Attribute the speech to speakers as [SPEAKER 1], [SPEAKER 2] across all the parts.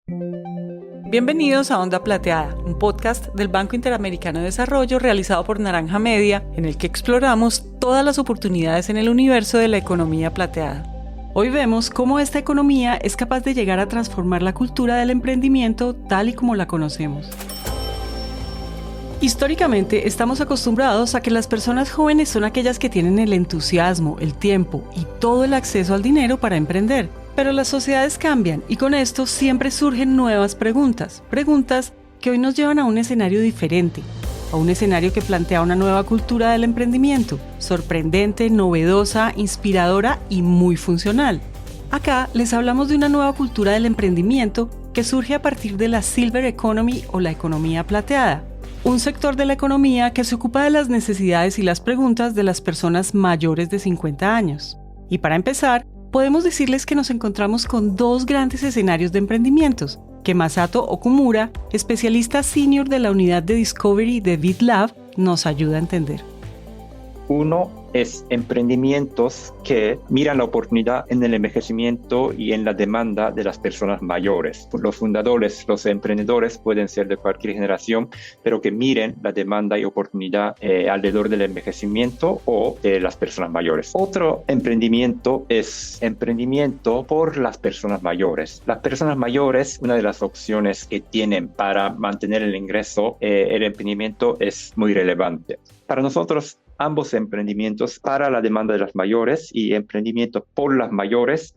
[SPEAKER 1] Bienvenidos a Onda Plateada, un podcast del Banco Interamericano de Desarrollo realizado por Naranja Media, en el que exploramos todas las oportunidades en el universo de la economía plateada. Hoy vemos cómo esta economía es capaz de llegar a transformar la cultura del emprendimiento tal y como la conocemos. Históricamente estamos acostumbrados a que las personas jóvenes son aquellas que tienen el entusiasmo, el tiempo y todo el acceso al dinero para emprender. Pero las sociedades cambian y con esto siempre surgen nuevas preguntas que hoy nos llevan a un escenario diferente, a un escenario que plantea una nueva cultura del emprendimiento, sorprendente, novedosa, inspiradora y muy funcional. Acá les hablamos de una nueva cultura del emprendimiento que surge a partir de la Silver Economy o la economía plateada, un sector de la economía que se ocupa de las necesidades y las preguntas de las personas mayores de 50 años. Y para empezar, podemos decirles que nos encontramos con dos grandes escenarios de emprendimientos que Masato Okumura, especialista senior de la unidad de Discovery de BitLab, nos ayuda a entender.
[SPEAKER 2] Uno es emprendimientos que miran la oportunidad en el envejecimiento y en la demanda de las personas mayores. Los fundadores, los emprendedores pueden ser de cualquier generación, pero que miren la demanda y oportunidad alrededor del envejecimiento o de las personas mayores. Otro emprendimiento es emprendimiento por las personas mayores. Las personas mayores, una de las opciones que tienen para mantener el ingreso, el emprendimiento es muy relevante. Para nosotros, ambos emprendimientos para la demanda de las mayores y emprendimientos por las mayores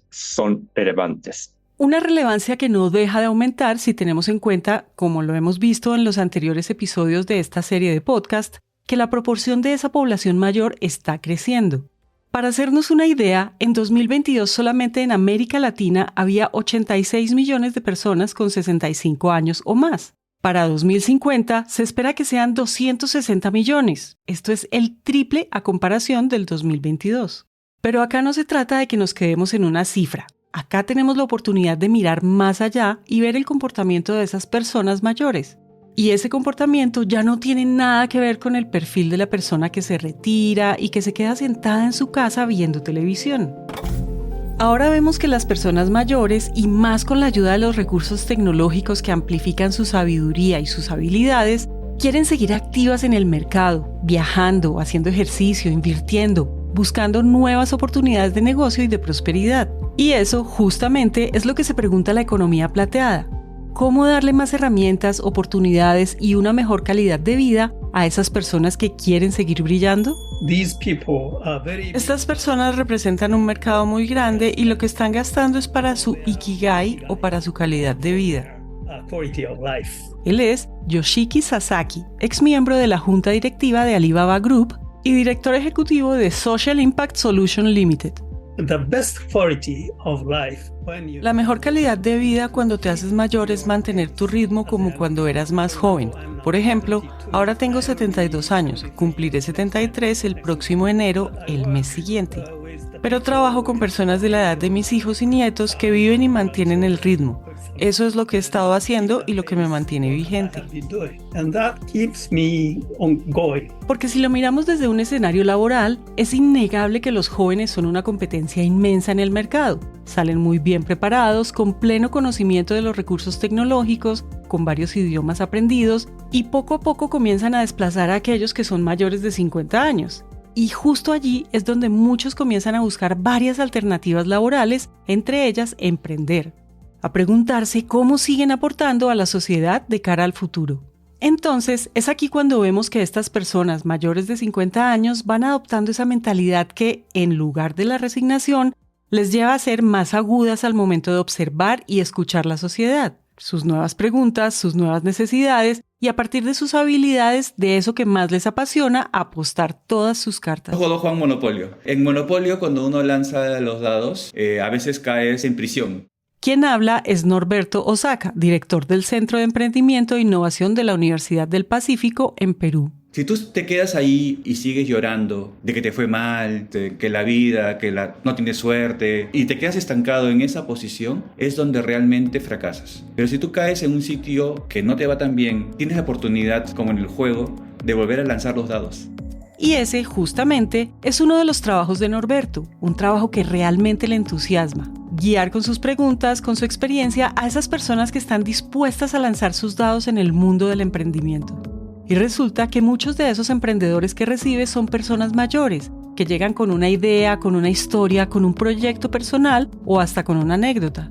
[SPEAKER 2] son relevantes.
[SPEAKER 1] Una relevancia que no deja de aumentar si tenemos en cuenta, como lo hemos visto en los anteriores episodios de esta serie de podcast, que la proporción de esa población mayor está creciendo. Para hacernos una idea, en 2022 solamente en América Latina había 86 millones de personas con 65 años o más. Para 2050 se espera que sean 260 millones. Esto es el triple a comparación del 2022. Pero acá no se trata de que nos quedemos en una cifra. Acá tenemos la oportunidad de mirar más allá y ver el comportamiento de esas personas mayores. Y ese comportamiento ya no tiene nada que ver con el perfil de la persona que se retira y que se queda sentada en su casa viendo televisión. Ahora vemos que las personas mayores, y más con la ayuda de los recursos tecnológicos que amplifican su sabiduría y sus habilidades, quieren seguir activas en el mercado, viajando, haciendo ejercicio, invirtiendo, buscando nuevas oportunidades de negocio y de prosperidad. Y eso, justamente, es lo que se pregunta la economía plateada. ¿Cómo darle más herramientas, oportunidades y una mejor calidad de vida a esas personas que quieren seguir brillando? Estas personas representan un mercado muy grande y lo que están gastando es para su ikigai o para su calidad de vida. Él es Yoshiki Sasaki, ex miembro de la junta directiva de Alibaba Group y director ejecutivo de Social Impact Solution Limited. La mejor calidad de vida cuando te haces mayor es mantener tu ritmo como cuando eras más joven. Por ejemplo, ahora tengo 72 años, cumpliré 73 el próximo enero, el mes siguiente. Pero trabajo con personas de la edad de mis hijos y nietos que viven y mantienen el ritmo. Eso es lo que he estado haciendo y lo que me mantiene vigente. Porque si lo miramos desde un escenario laboral, es innegable que los jóvenes son una competencia inmensa en el mercado. Salen muy bien preparados, con pleno conocimiento de los recursos tecnológicos, con varios idiomas aprendidos, y poco a poco comienzan a desplazar a aquellos que son mayores de 50 años. Y justo allí es donde muchos comienzan a buscar varias alternativas laborales, entre ellas emprender, a preguntarse cómo siguen aportando a la sociedad de cara al futuro. Entonces, es aquí cuando vemos que estas personas mayores de 50 años van adoptando esa mentalidad que, en lugar de la resignación, les lleva a ser más agudas al momento de observar y escuchar la sociedad, sus nuevas preguntas, sus nuevas necesidades, y a partir de sus habilidades, de eso que más les apasiona, apostar todas sus cartas.
[SPEAKER 3] Yo juego Monopolio. En Monopolio, cuando uno lanza los dados, a veces caes en prisión.
[SPEAKER 1] Quien habla es Norberto Osaka, director del Centro de Emprendimiento e Innovación de la Universidad del Pacífico en Perú.
[SPEAKER 3] Si tú te quedas ahí y sigues llorando de que te fue mal, que la vida, no tienes suerte, y te quedas estancado en esa posición, es donde realmente fracasas. Pero si tú caes en un sitio que no te va tan bien, tienes la oportunidad, como en el juego, de volver a lanzar los dados.
[SPEAKER 1] Y ese, justamente, es uno de los trabajos de Norberto, un trabajo que realmente le entusiasma. guiar con sus preguntas, con su experiencia, a esas personas que están dispuestas a lanzar sus dados en el mundo del emprendimiento. Y resulta que muchos de esos emprendedores que recibe son personas mayores, que llegan con una idea, con una historia, con un proyecto personal o hasta con una anécdota,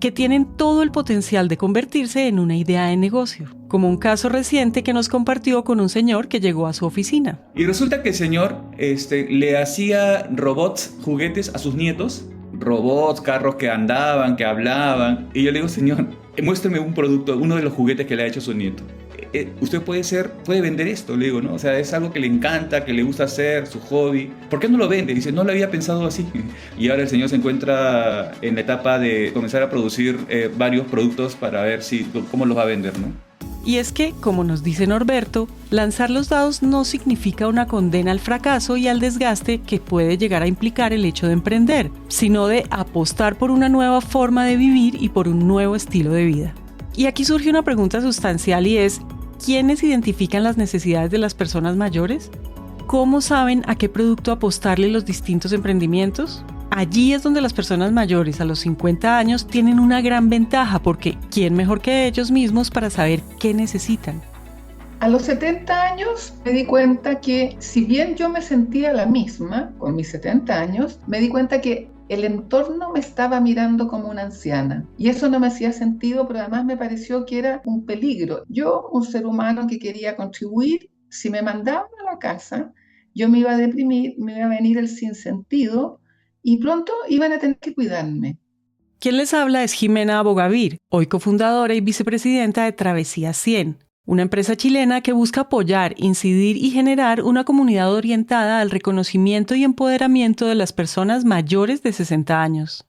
[SPEAKER 1] que tienen todo el potencial de convertirse en una idea de negocio, como un caso reciente que nos compartió con un señor que llegó a su oficina.
[SPEAKER 3] Y resulta que el señor le hacía robots, juguetes a sus nietos, robots, carros que andaban, que hablaban, y yo le digo, señor, muéstrame un producto, uno de los juguetes que le ha hecho a su nieto. Usted puede vender esto, le digo, ¿no? O sea, es algo que le encanta, que le gusta hacer, su hobby. ¿Por qué no lo vende? Dice, no lo había pensado así. Y ahora el señor se encuentra en la etapa de comenzar a producir varios productos para ver cómo los va a vender, ¿no?
[SPEAKER 1] Y es que, como nos dice Norberto, lanzar los dados no significa una condena al fracaso y al desgaste que puede llegar a implicar el hecho de emprender, sino de apostar por una nueva forma de vivir y por un nuevo estilo de vida. Y aquí surge una pregunta sustancial y es, ¿quiénes identifican las necesidades de las personas mayores? ¿Cómo saben a qué producto apostarle los distintos emprendimientos? Allí es donde las personas mayores a los 50 años tienen una gran ventaja porque ¿quién mejor que ellos mismos para saber qué necesitan?
[SPEAKER 4] A los 70 años me di cuenta que si bien yo me sentía la misma con mis 70 años, me di cuenta que el entorno me estaba mirando como una anciana y eso no me hacía sentido, pero además me pareció que era un peligro. Yo, un ser humano que quería contribuir, si me mandaban a la casa, yo me iba a deprimir, me iba a venir el sinsentido y pronto iban a tener que cuidarme.
[SPEAKER 1] Quien les habla es Jimena Bogavir, hoy cofundadora y vicepresidenta de Travesía 100, una empresa chilena que busca apoyar, incidir y generar una comunidad orientada al reconocimiento y empoderamiento de las personas mayores de 60 años.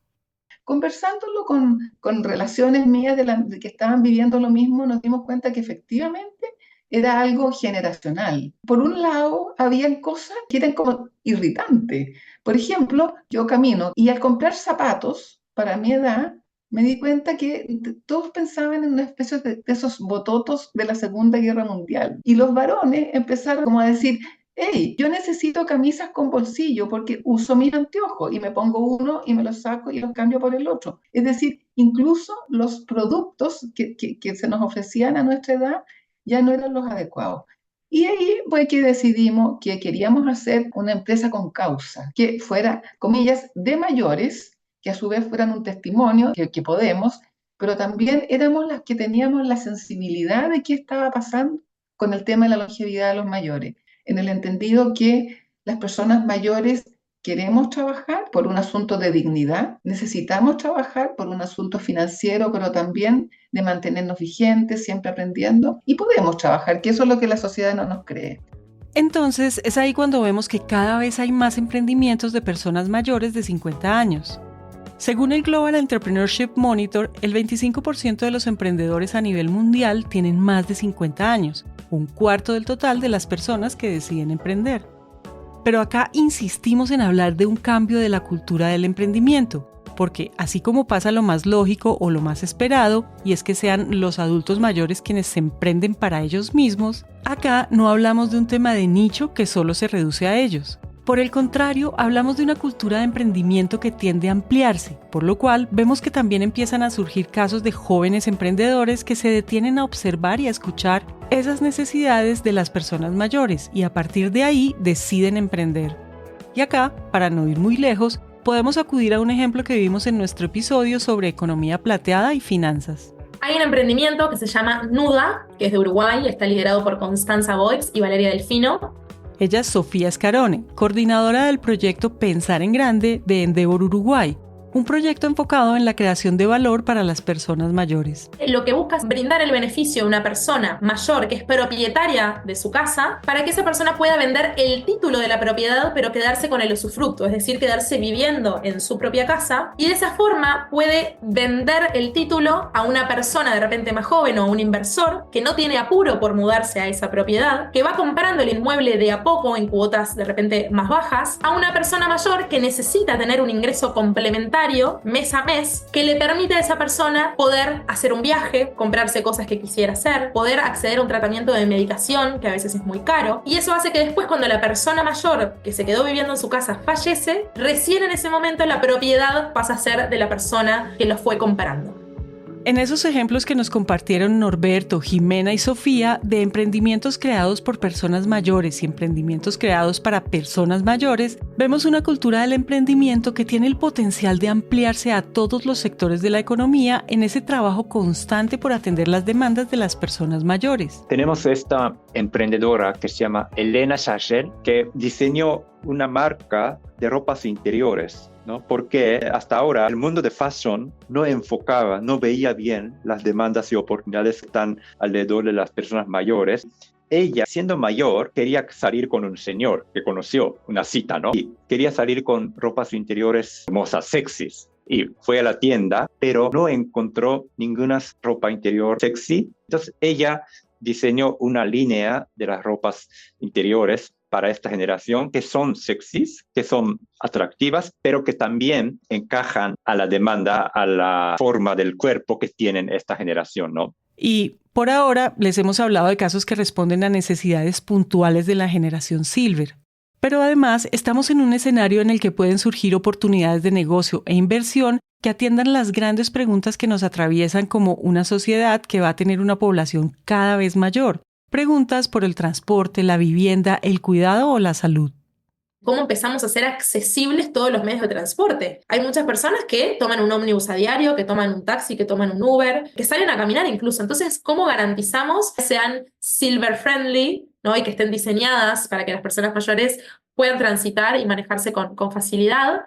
[SPEAKER 4] Conversándolo con relaciones mías de que estaban viviendo lo mismo, nos dimos cuenta que efectivamente era algo generacional. Por un lado, habían cosas que eran como irritantes. Por ejemplo, yo camino y al comprar zapatos para mi edad, me di cuenta que todos pensaban en una especie de esos bototos de la Segunda Guerra Mundial. Y los varones empezaron como a decir, hey, yo necesito camisas con bolsillo porque uso mis anteojos y me pongo uno y me los saco y los cambio por el otro. Es decir, incluso los productos que se nos ofrecían a nuestra edad ya no eran los adecuados. Y ahí fue que decidimos que queríamos hacer una empresa con causa, que fuera, comillas, de mayores, que a su vez fueran un testimonio que podemos, pero también éramos las que teníamos la sensibilidad de qué estaba pasando con el tema de la longevidad de los mayores, en el entendido que las personas mayores queremos trabajar por un asunto de dignidad, necesitamos trabajar por un asunto financiero, pero también de mantenernos vigentes, siempre aprendiendo, y podemos trabajar, que eso es lo que la sociedad no nos cree.
[SPEAKER 1] Entonces, es ahí cuando vemos que cada vez hay más emprendimientos de personas mayores de 50 años. Según el Global Entrepreneurship Monitor, el 25% de los emprendedores a nivel mundial tienen más de 50 años, un cuarto del total de las personas que deciden emprender. Pero acá insistimos en hablar de un cambio de la cultura del emprendimiento, porque así como pasa lo más lógico o lo más esperado, y es que sean los adultos mayores quienes se emprenden para ellos mismos, acá no hablamos de un tema de nicho que solo se reduce a ellos. Por el contrario, hablamos de una cultura de emprendimiento que tiende a ampliarse, por lo cual vemos que también empiezan a surgir casos de jóvenes emprendedores que se detienen a observar y a escuchar esas necesidades de las personas mayores y a partir de ahí deciden emprender. Y acá, para no ir muy lejos, podemos acudir a un ejemplo que vimos en nuestro episodio sobre economía plateada y finanzas.
[SPEAKER 5] Hay un emprendimiento que se llama Nuda, que es de Uruguay, está liderado por Constanza Boix y Valeria Delfino.
[SPEAKER 1] Ella es Sofía Scarone, coordinadora del proyecto Pensar en Grande de Endeavor Uruguay, un proyecto enfocado en la creación de valor para las personas mayores.
[SPEAKER 5] Lo que busca es brindar el beneficio a una persona mayor que es propietaria de su casa para que esa persona pueda vender el título de la propiedad pero quedarse con el usufructo, es decir, quedarse viviendo en su propia casa y de esa forma puede vender el título a una persona de repente más joven o a un inversor que no tiene apuro por mudarse a esa propiedad, que va comprando el inmueble de a poco en cuotas de repente más bajas, a una persona mayor que necesita tener un ingreso complementario salario mes a mes que le permite a esa persona poder hacer un viaje, comprarse cosas que quisiera hacer, poder acceder a un tratamiento de medicación que a veces es muy caro. Y eso hace que después, cuando la persona mayor que se quedó viviendo en su casa fallece, recién en ese momento la propiedad pasa a ser de la persona que lo fue comprando.
[SPEAKER 1] En esos ejemplos que nos compartieron Norberto, Jimena y Sofía de emprendimientos creados por personas mayores y emprendimientos creados para personas mayores, vemos una cultura del emprendimiento que tiene el potencial de ampliarse a todos los sectores de la economía en ese trabajo constante por atender las demandas de las personas mayores.
[SPEAKER 2] Tenemos esta emprendedora que se llama Elena Schachel, que diseñó una marca de ropas interiores, ¿no? Porque hasta ahora el mundo de fashion no enfocaba, no veía bien las demandas y oportunidades que están alrededor de las personas mayores. Ella, siendo mayor, quería salir con un señor que conoció, una cita, ¿no? Y quería salir con ropas interiores hermosas, sexys. Y fue a la tienda, pero no encontró ninguna ropa interior sexy. Entonces ella diseñó una línea de las ropas interiores para esta generación que son sexys, que son atractivas, pero que también encajan a la demanda, a la forma del cuerpo que tienen esta generación, ¿no?
[SPEAKER 1] Y por ahora les hemos hablado de casos que responden a necesidades puntuales de la generación Silver. Pero además estamos en un escenario en el que pueden surgir oportunidades de negocio e inversión que atiendan las grandes preguntas que nos atraviesan como una sociedad que va a tener una población cada vez mayor. Preguntas por el transporte, la vivienda, el cuidado o la salud.
[SPEAKER 5] ¿Cómo empezamos a hacer accesibles todos los medios de transporte? Hay muchas personas que toman un ómnibus a diario, que toman un taxi, que toman un Uber, que salen a caminar incluso. Entonces, ¿cómo garantizamos que sean silver friendly, ¿no? Y que estén diseñadas para que las personas mayores puedan transitar y manejarse con facilidad?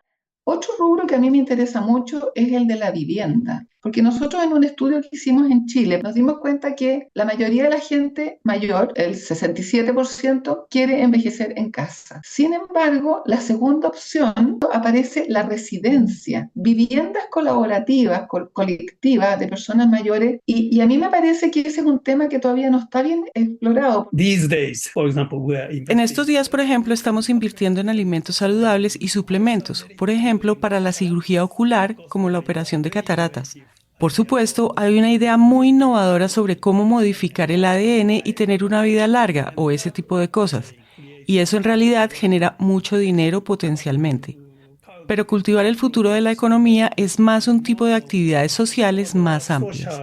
[SPEAKER 4] Otro rubro que a mí me interesa mucho es el de la vivienda, porque nosotros en un estudio que hicimos en Chile nos dimos cuenta que la mayoría de la gente mayor, el 67%, quiere envejecer en casa. Sin embargo, la segunda opción aparece la residencia, viviendas colaborativas, colectivas de personas mayores, y a mí me parece que ese es un tema que todavía no está bien explorado.
[SPEAKER 1] En estos días, por ejemplo, estamos invirtiendo en alimentos saludables y suplementos, por ejemplo, para la cirugía ocular, como la operación de cataratas. Por supuesto, hay una idea muy innovadora sobre cómo modificar el ADN y tener una vida larga, o ese tipo de cosas. Y eso en realidad genera mucho dinero potencialmente. Pero cultivar el futuro de la economía es más un tipo de actividades sociales más amplias.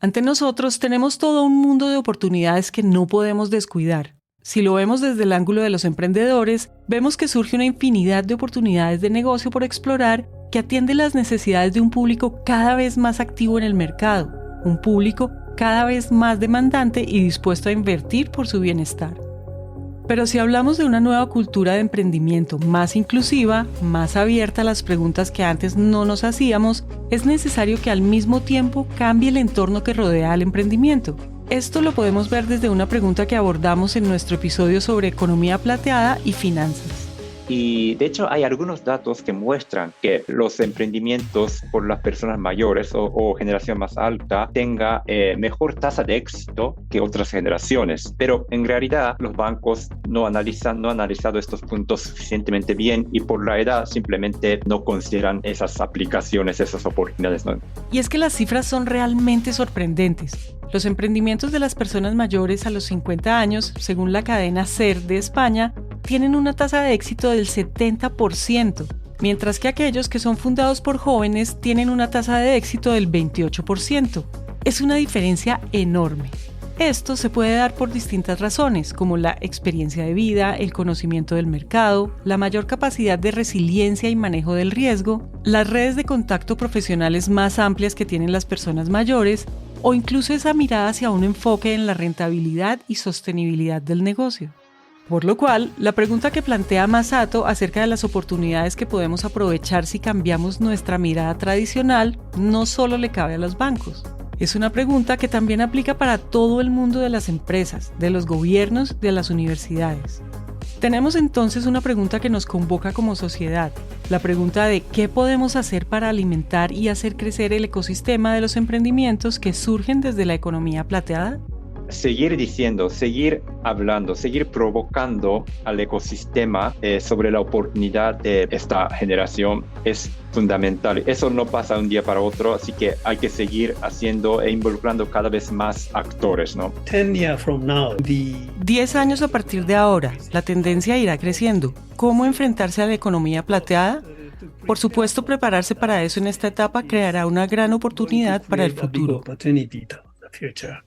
[SPEAKER 1] Ante nosotros tenemos todo un mundo de oportunidades que no podemos descuidar. Si lo vemos desde el ángulo de los emprendedores, vemos que surge una infinidad de oportunidades de negocio por explorar que atiende las necesidades de un público cada vez más activo en el mercado, un público cada vez más demandante y dispuesto a invertir por su bienestar. Pero si hablamos de una nueva cultura de emprendimiento más inclusiva, más abierta a las preguntas que antes no nos hacíamos, es necesario que al mismo tiempo cambie el entorno que rodea al emprendimiento. Esto lo podemos ver desde una pregunta que abordamos en nuestro episodio sobre economía plateada y finanzas.
[SPEAKER 2] Y de hecho hay algunos datos que muestran que los emprendimientos por las personas mayores o generación más alta tenga mejor tasa de éxito que otras generaciones. Pero en realidad los bancos no han analizado estos puntos suficientemente bien y por la edad simplemente no consideran esas aplicaciones, esas oportunidades, ¿no?
[SPEAKER 1] Y es que las cifras son realmente sorprendentes. Los emprendimientos de las personas mayores a los 50 años, según la cadena SER de España, tienen una tasa de éxito del 70%, mientras que aquellos que son fundados por jóvenes tienen una tasa de éxito del 28%. Es una diferencia enorme. Esto se puede dar por distintas razones, como la experiencia de vida, el conocimiento del mercado, la mayor capacidad de resiliencia y manejo del riesgo, las redes de contacto profesionales más amplias que tienen las personas mayores, o incluso esa mirada hacia un enfoque en la rentabilidad y sostenibilidad del negocio. Por lo cual, la pregunta que plantea Masato acerca de las oportunidades que podemos aprovechar si cambiamos nuestra mirada tradicional no solo le cabe a los bancos. Es una pregunta que también aplica para todo el mundo de las empresas, de los gobiernos, de las universidades. Tenemos entonces una pregunta que nos convoca como sociedad, la pregunta de ¿qué podemos hacer para alimentar y hacer crecer el ecosistema de los emprendimientos que surgen desde la economía plateada?
[SPEAKER 2] seguir diciendo, seguir hablando, seguir provocando al ecosistema sobre la oportunidad de esta generación es fundamental. Eso no pasa de un día para otro, así que hay que seguir haciendo e involucrando cada vez más actores, ¿no?
[SPEAKER 1] 10 años a partir de ahora, la tendencia irá creciendo. ¿Cómo enfrentarse a la economía plateada? Por supuesto, prepararse para eso en esta etapa creará una gran oportunidad para el futuro.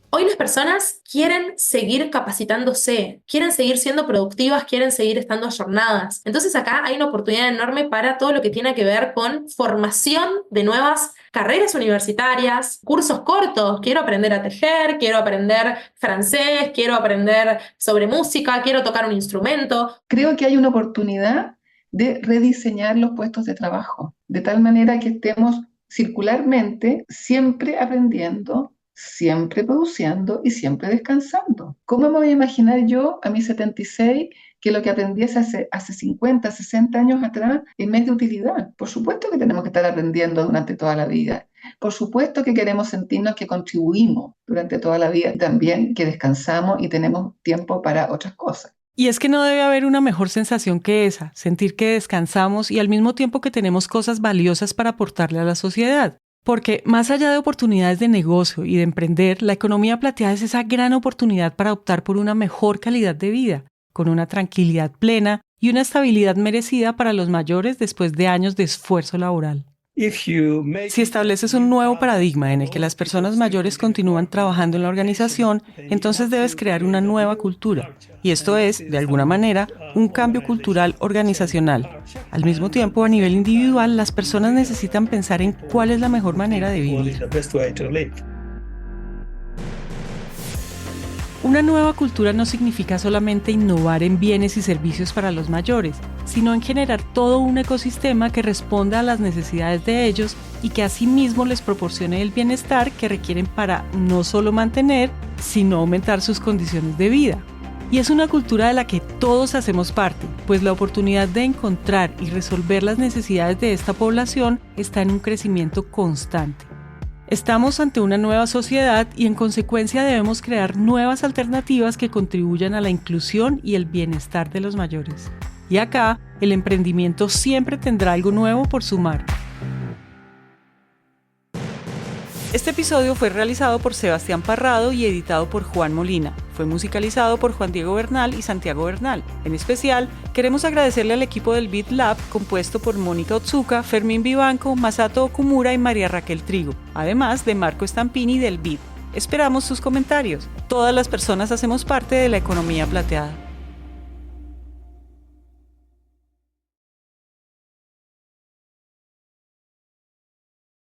[SPEAKER 5] Hoy las personas quieren seguir capacitándose, quieren seguir siendo productivas, quieren seguir estando ayornadas. Entonces acá hay una oportunidad enorme para todo lo que tiene que ver con formación de nuevas carreras universitarias, cursos cortos. Quiero aprender a tejer, quiero aprender francés, quiero aprender sobre música, quiero tocar un instrumento.
[SPEAKER 4] Creo que hay una oportunidad de rediseñar los puestos de trabajo, de tal manera que estemos circularmente siempre aprendiendo, siempre produciendo y siempre descansando. ¿Cómo me voy a imaginar yo a mis 76 que lo que aprendí hace 50, 60 años atrás es mes de utilidad? Por supuesto que tenemos que estar aprendiendo durante toda la vida. Por supuesto que queremos sentirnos que contribuimos durante toda la vida y también que descansamos y tenemos tiempo para otras cosas.
[SPEAKER 1] Y es que no debe haber una mejor sensación que esa, sentir que descansamos y al mismo tiempo que tenemos cosas valiosas para aportarle a la sociedad. Porque más allá de oportunidades de negocio y de emprender, la economía plateada es esa gran oportunidad para optar por una mejor calidad de vida, con una tranquilidad plena y una estabilidad merecida para los mayores después de años de esfuerzo laboral. Si estableces un nuevo paradigma en el que las personas mayores continúan trabajando en la organización, entonces debes crear una nueva cultura. Y esto es, de alguna manera, un cambio cultural organizacional. Al mismo tiempo, a nivel individual, las personas necesitan pensar en cuál es la mejor manera de vivir. Una nueva cultura no significa solamente innovar en bienes y servicios para los mayores, sino en generar todo un ecosistema que responda a las necesidades de ellos y que asimismo les proporcione el bienestar que requieren para no solo mantener, sino aumentar sus condiciones de vida. Y es una cultura de la que todos hacemos parte, pues la oportunidad de encontrar y resolver las necesidades de esta población está en un crecimiento constante. Estamos ante una nueva sociedad y en consecuencia debemos crear nuevas alternativas que contribuyan a la inclusión y el bienestar de los mayores. Y acá, el emprendimiento siempre tendrá algo nuevo por sumar. Este episodio fue realizado por Sebastián Parrado y editado por Juan Molina. Fue musicalizado por Juan Diego Bernal y Santiago Bernal. En especial, queremos agradecerle al equipo del Beat Lab, compuesto por Mónica Otsuka, Fermín Vivanco, Masato Okumura y María Raquel Trigo, además de Marco Stampini del Beat. Esperamos sus comentarios. Todas las personas hacemos parte de la economía plateada.